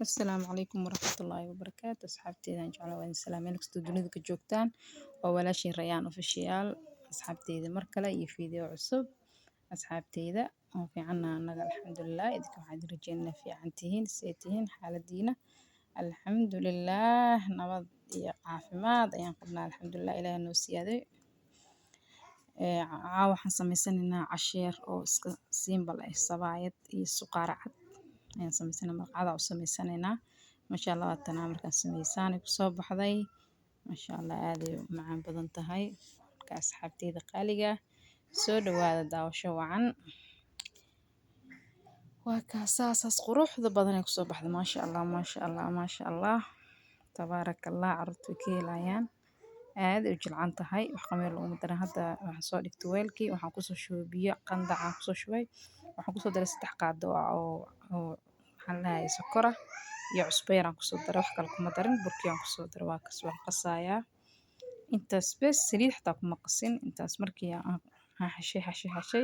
Asalaamu calaykum waraxmatullaahi wabarakaatu asxaabteydaan jeclaa waan salaameen kastoo dunida ka joogtaan waa walaashin Rayaan official asxaabteyda mar kale iyo video cusub asxaabteyda oo fiicana anaga alxamdulillaah idinka waxaan rajeynaa fiican tihiin see tihiin xaaladiina alxamdulillaah nabad iyo caafimaad ayaan qabnaa alxamdulillaah ilaahay noo siyaaday caawa waxaan sameysanaynaa casheer oo iska simple ah sabaayad iyo suqaar cad ayaan sameysanaynaa marqacada u sameysanaynaa masha Allah waatana markaan sameysaan ku soo baxday masha Allah aad ay macaan badan tahay marka asxaabteyda qaaliga soo dhawaada daawasho wacan waa kaasaas quruxda badan ay ku soo baxday masha Allah tabaarakallah carruurtu ka helayaan aad u jilcan tahay wax qameer lagu daray hadda waxaan soo dhigtay weelkii waxaan ku soo shubay biyo qandac aan ku soo shubay waxaan ku soo daray 3 qaado oo waxaan lahayaa sokor ah iyo cusbo yar aan ku soo daray wax kale kuma darin burkii aan ku soo daray waa kas waan qasayaa intaas bes saliid xataa kuma qasin intaas markii aan xashay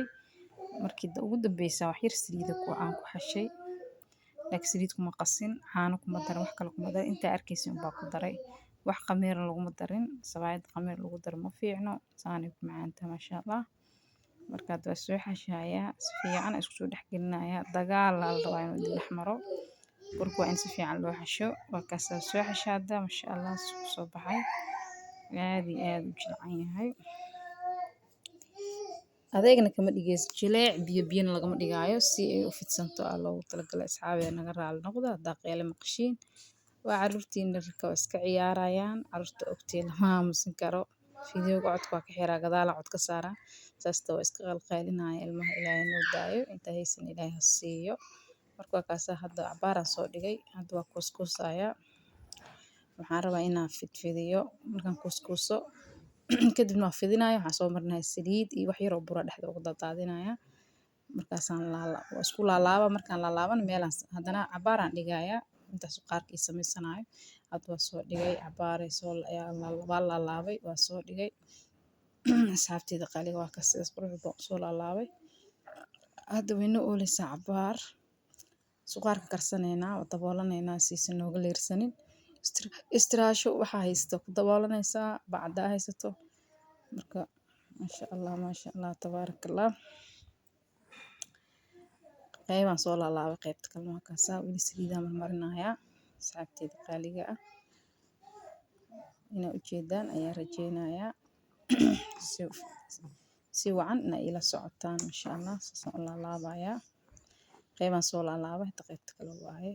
markii ugu dambeysay wax yar saliid aan ku xashay laakiin saliid kuma qasin caano kuma darin wax kale kuma darin inta arkaysi un baa ku daray wax qameer laguma darin sabaayad qameer lagu daro ma fiicno saanay ku macaantahay masha Allah markaad waa soo xashayaa si fiican isku soo dhexgelinayaa dagaal la rabaa inuu dhex maro burku waa in si fiican loo xasho waa kaas soo xashaada masha Allah isku soo baxay aad iyo aad u jilcan yahay adeegna kama dhigayso jileec biyana lagama dhigaayo si ay u fidsanto loogu talagalay asxaabiga naga raali noqda haddaa qeyle maqashiin waa carruurtiina rarka iska ciyaarayaan carruurta ogtiin lama aamusin karo fiidiyowga codka waa ka xiraa gadaala cod ka saaraa saasta waa iska qalqaylinaya ilmaha ilaahay noo daayo inta haysan ilaahay ha siiyo marka waa kaasaa hadda cabaaraan soo dhigay hadda waa kuuskuusaya waxaan rabaa inaan fidfidiyo markaan kuuskuuso kadibna waa fidinaya waxaan soo marinayaa saliid iyo wax yar oo bura dhexda uga daadinaya markaasaan waa isku laalaaba markaan laalaabana meelaan haddana cabaaraan dhigayaa intaas qaarkii sameysanayo hadda waa soo dhigay cabaaray waa laalaabay waa soo dhigay asxaabteyda qaaliga waa kas sidaas quruxda soo laalaabay hadda wayna ooleysaa cabaar suqaarka karsanaynaa oo daboolanaynaa siisa nooga leersanin istiraasho waxaa haysta ku daboolanaysaa bacdaa haysato marka masha Allah tabaarakallah qaybaan soo laalaabay qaybta kale waa kaasaa weli saliidaan marmarinayaa asxaabteyda qaaliga ah inaa ujeedaan ayaan rajeynayaa si wacan inaa ila socotaan masha Allah saasaan u laalaabayaa qaybaan soo laalaabay hadda qaybta kale waaye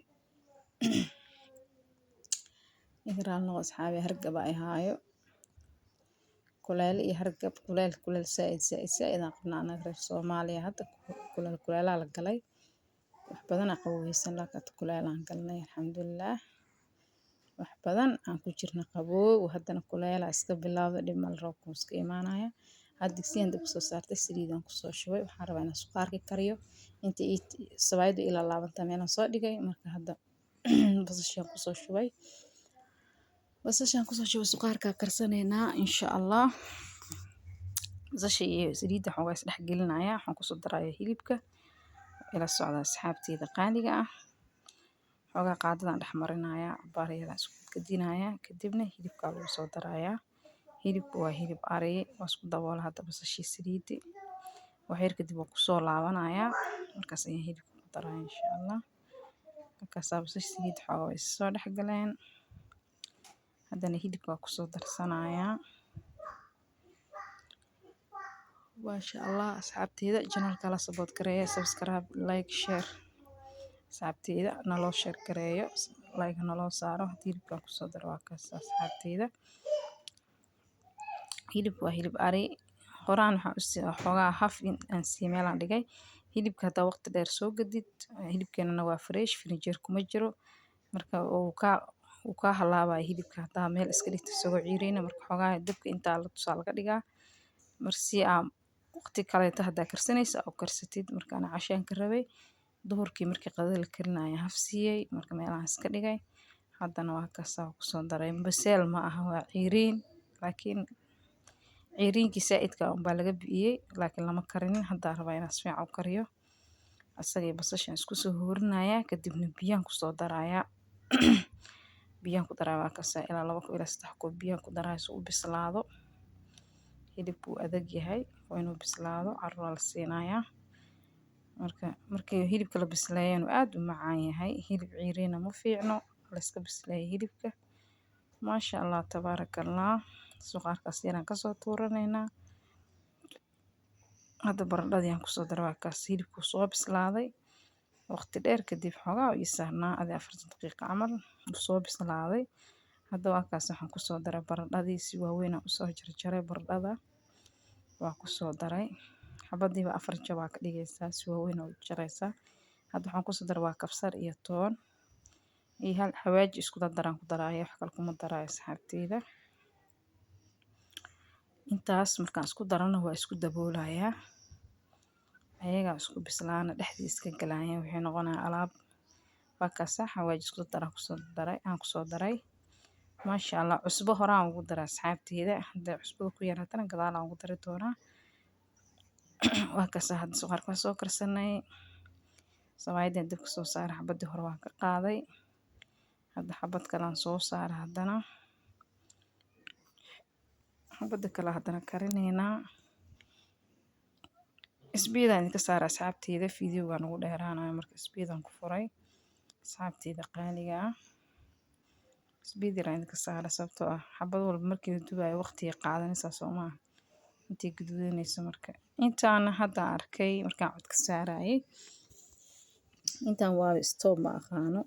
igraal noqo asxaabi hargaba ay haayo kuleel iyo hargab kuleel saaid aan qabnaa anaga reer Soomaaliya hadda kuleelaa la galay wax badan aan qaboweysan laakiin kuleelaan galnay alxamdulillaah wax badan aan ku jirna qaboow haddana kuleelaa iska bilowday dhib mal roobku iska imaanaya hadda digsiyan dab soo saartay saliidaan ku soo shubay waxaan rabaa inaan suqaarka kariyo inta sabaayadu ila laabanta meelaan soo dhigay marka hadda basashaan ku soo shubay suqaarka karsanaynaa insha Allah basasha iyo saliidda waxaan is dhex gelinayaa waxaan ku soo darayaa hilibka ila socda asxaabteyda qaaliga ah xogaa qaadadan dhex marinayaa cabaar yar isku gadinayaa kadibna hilibka lagu soo darayaa hilibku waa hilib ari waa isku daboolaa hadda basasha saliidda wax yar kadib waan ku soo laabanayaa markaas ayaan hilibka ku darayaa insha Allah markaas basasha saliidda xogaa way soo dhex galeen haddana hilibka waa ku soo darsanayaa masha Allah asxaabteyda channelka la support gareeyo subscribe like share asxaabteyda naloo share gareeyo like naloo saaro hilibka ku soo daro waa kaas asxaabteyda hilibku waa hilib ari horaan waxaan xogaa haf aan si meelaan dhigay hilibka hadda waqti dheer soo gadid hilibkeena waa fresh firinjeer kuma jiro marka uu ka halaabaya hilibka hadda meel iska dhigtay isagoo ciireyna marka xogaa dabka inta la tusaa laga dhigaa marsi aan waqti kale hadda karsanaysa oo karsatid markaan cashaan ka rabay duhurkii markii qadada la karinaya haf siiyay marka meelaha iska dhigay haddana waa kaasa ku soo daray basal ma aha waa ciireyn laakiin ciiriinkii saaidka baa laga bixiyay laakiin lama karinin hadda rabaa inaan si fiican u kariyo asagii basashan isku soo hoorinayaa kadibna biyaan ku soo darayaa biyaan ku daraa waa kasaa ilaa 2 koob ilaa 3 koob biyaan ku daraa si uu bislaado. Hilibku adag yahay waa inuu bislaado carruur la siinayaa. Markii hilibka la bisleeyay aad u macaan yahay. Hilib ciirina ma fiicno la iska bisleeyay hilibka. Maasha Allah tabaarakallah. Suqaarkaas yaraan ka soo tuuraneynaa. Hadda baradhadii aan ku soo daray waa kaas hilibku soo bislaaday. Waqti dheer kadib xogaa ii saarnaa 40 daqiiqo camal uu soo bislaaday. Hadda waa kaas waxaan ku soo daray baradhadii si waaweyn u soo jarjaray baradhada. Waa ku soo daray xabadiiba 4 jab ka dhigaysaa si waaweyn u jaraysaa. Hadda waxaan ku soo daray waa kabsar iyo toon iyo hal xawaaji isku dardaraan ku daraayo wax kale kuma daraayo asxaabteyda. Intaas markaan isku darano waa isku daboolayaa. Ayaga isku bislaana dhexdiisa ka galaaya waxay noqonaa alaab. Waa kaas xawaaji isku dardaraan ku soo daray. Maasha Allah cusbo horaan ugu daray asxaabteyda. Hadda cusbo ku yaraatana gadaal aan ugu dari doonaa. Waa kaas hadda suqaarka soo karsanay. Sawaayadda dib ku soo saaray xabadii hore waa ka qaaday. Hadda xabad kale aan soo saaray haddana. xabada kale haddana karineynaa. Isbiidaan ka saaray asxaabteyda fiidiyowgaan ugu dheeraanayo marka isbiidaan ku furay. Asxaabteyda qaaliga ah. Isbiidaan ka saaray sababtoo ah xabad walba markii la dubayo waqti qaadanaysa Soomaa. Intii guduudanaysa marka. Intaan hadda arkay markaan cod ka saarayay. Intaan waa stoob ma aqaano.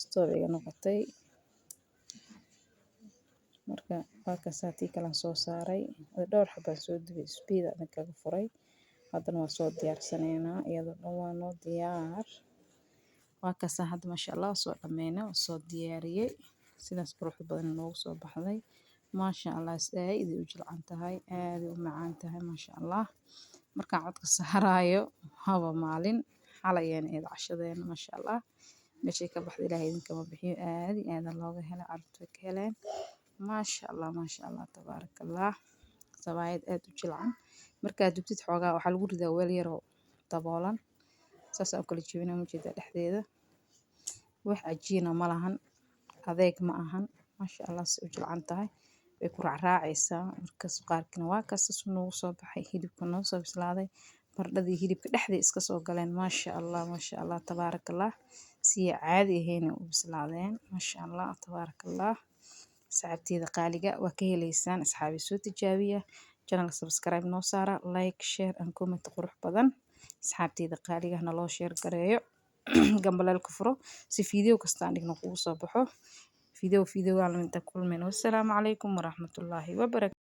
Stoob iga noqotay. Marka waa kaas tii kala soo saaray. Dhowr xabaan soo dubay isbiidaan kaga furay. Haddana waa soo diyaarsanaynaa iyadoo dhan waa noo diyaar. Waa kaas hadda Masha Allah soo dhameynaa soo diyaariyay. Sidaas qurux badan noogu soo baxday. Masha Allah aad u jilcan tahay aad u macaan tahay Masha Allah. Markaan cod ka saarayo haba maalin xalayeen ee cashadeena Masha Allah. Meeshay ka baxday Ilaahay idinka ma bixiyo aad looga helay carruurta ka heleen. Masha Allah tabaarakallah. Sawaayad aad u jilcan. Markaad dubtid xoogaa waxa lagu ridaa weel yar oo daboolan. Saas oo kala jebinaa mujida dhexdeeda. Wax cajiina ma lahan. Adeeg ma ahan. Masha Allah si u jilcan tahay. Way ku raacaysaa marka suqaarkina waa kaas noogu soo baxay hilibka noo soo bislaaday. Baradhadii hilibka dhexdeeda iska soo galeen Masha Allah tabaarakallah. Si caadi ahayn u bislaadeen Masha Allah tabaarakallah. Asxaabteyda qaaliga waa ka helaysaan asxaabi soo tijaabiya. Channel subscribe noo saara like share and comment qurux badan. Asxaabteyda qaaliga naloo share gareeyo. Gambaleel ku furo si fiidiyow kasta dhigno kugu soo baxo. Fiidiyow aan la mid kulmeen. Wassalaamu calaykum waraxmatullaahi wabarakaatuh.